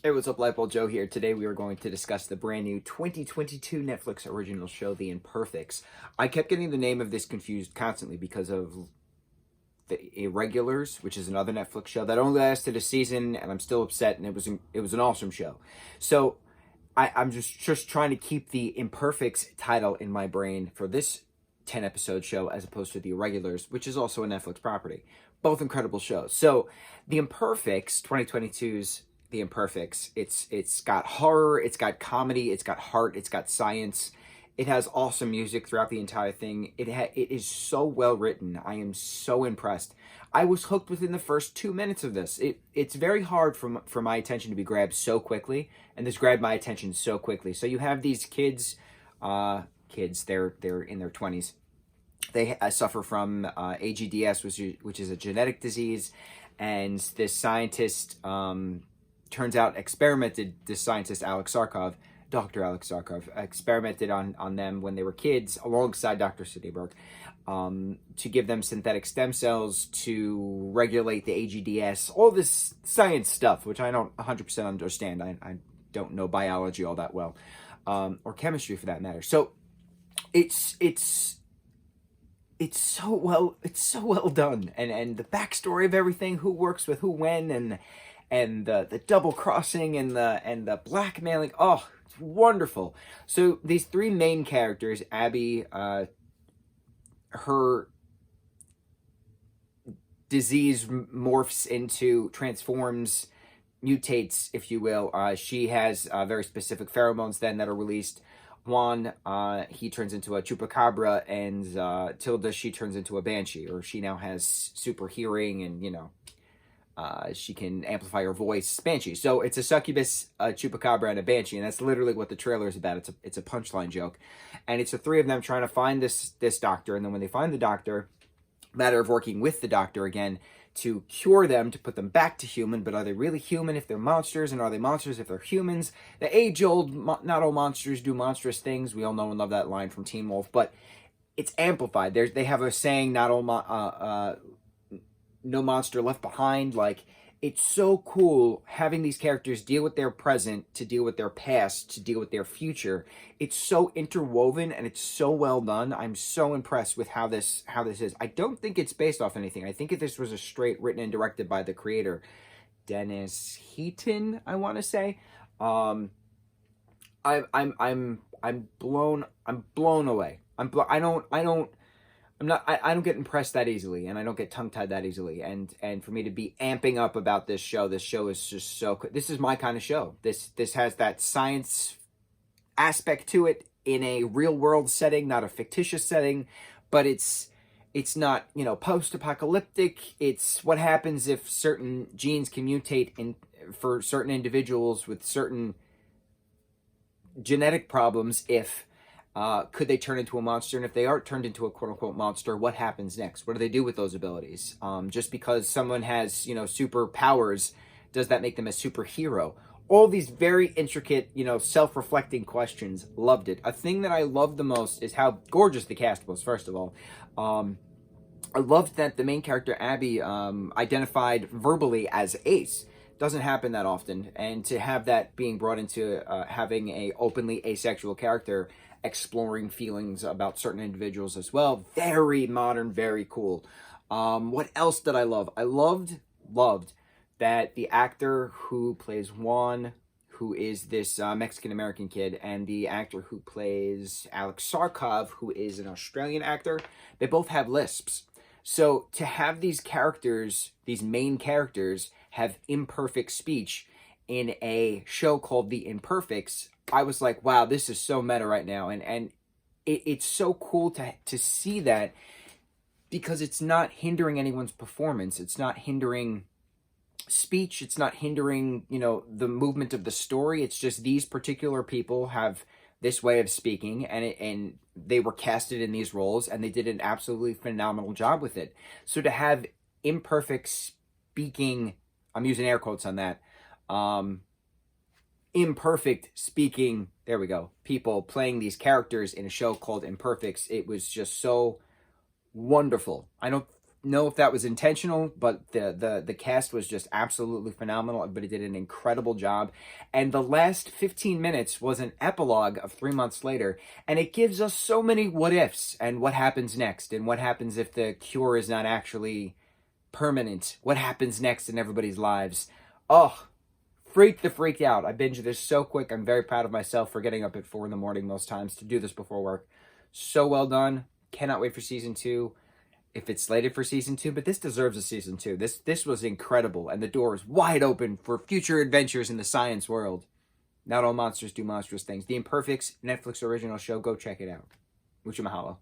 Hey, what's up, lightboltjoe here. Today we are going to discuss the brand new 2022 Netflix original show, The Imperfects. I kept getting the name of this confused constantly because of The Irregulars, which is another Netflix show that only lasted a season, and I'm still upset, and it was an awesome show. So I'm just trying to keep The Imperfects title in my brain for this 10-episode show as opposed to The Irregulars, which is also a Netflix property. Both incredible shows. So The Imperfects, 2022's The Imperfects, it's got horror, it's got comedy, it's got heart, it's got science. It has awesome music throughout the entire thing. It is so well written. I am so impressed. I was hooked within the first 2 minutes of this. It's very hard for my attention to be grabbed so quickly, and this grabbed my attention so quickly. So you have these kids, they're in their 20s. They suffer from AGDS, which is a genetic disease, and this scientist turns out this scientist Dr. Alex Sarkov, experimented on them when they were kids alongside Dr. Sidney to give them synthetic stem cells to regulate the AGDS, all this science stuff, which I don't 100% understand. I don't know biology all that well, or chemistry for that matter. So it's so well done, and the backstory of everything, who works with who when, and the double crossing and the blackmailing. Oh, it's wonderful. So these three main characters, Abby, her disease transforms, mutates, if you will. She has very specific pheromones then that are released. Juan, he turns into a chupacabra, and Tilda, she turns into a banshee, or she now has super hearing, and she can amplify her voice. Banshee. So it's a succubus, a chupacabra, and a banshee, and that's literally what the trailer is about. It's a punchline joke, and it's the three of them trying to find this doctor, and then when they find the doctor, matter of working with the doctor again to cure them, to put them back to human. But are they really human if they're monsters, and are they monsters if they're humans? The age-old, not all monsters do monstrous things. We all know and love that line from Teen Wolf, but it's amplified. They have a saying, not all no monster left behind. Like, it's so cool having these characters deal with their present, to deal with their past, to deal with their future. It's so interwoven, and it's so well done. I'm so impressed with how this is. I don't think it's based off anything. I think if this was a straight written and directed by the creator, Dennis Heaton, I want to say. I'm blown away. I don't get impressed that easily, and I don't get tongue-tied that easily. And for me to be amping up about this show is just so cool. This is my kind of show. This has that science aspect to it in a real-world setting, not a fictitious setting, but it's not, post-apocalyptic. It's what happens if certain genes can mutate for certain individuals with certain genetic problems. Could they turn into a monster? And if they are turned into a quote-unquote monster, what happens next? What do they do with those abilities? Just because someone has, superpowers, does that make them a superhero? All these very intricate, self-reflecting questions. Loved it. A thing that I loved the most is how gorgeous the cast was, first of all. I loved that the main character, Abby, identified verbally as Ace. Doesn't happen that often. And to have that being brought into having a openly asexual character exploring feelings about certain individuals as well. Very modern, very cool. What else did I love? I loved that the actor who plays Juan, who is this Mexican-American kid, and the actor who plays Alex Sarkov, who is an Australian actor, they both have lisps. So to have these characters, these main characters, have imperfect speech in a show called The Imperfects, I was like, wow, this is so meta right now. And it's so cool to see that, because it's not hindering anyone's performance. It's not hindering speech. It's not hindering, the movement of the story. It's just these particular people have this way of speaking, and they were casted in these roles, and they did an absolutely phenomenal job with it. So to have imperfect speaking, I'm using air quotes on that, imperfect speaking, there we go, people playing these characters in a show called Imperfects, it was just so wonderful. I don't know if that was intentional, but the cast was just absolutely phenomenal. Everybody did an incredible job. And the last 15 minutes was an epilogue of 3 months later. And it gives us so many what ifs and what happens next. And what happens if the cure is not actually permanent. What happens next in everybody's lives. Oh, freaked out. I binged this so quick. I'm very proud of myself for getting up at 4 a.m. most times to do this before work. So well done. Cannot wait for season 2. If it's slated for season 2, but this deserves a season 2. This was incredible, and the door is wide open for future adventures in the science world. Not all monsters do monstrous things. The Imperfects Netflix original show. Go check it out. Mucho mahalo.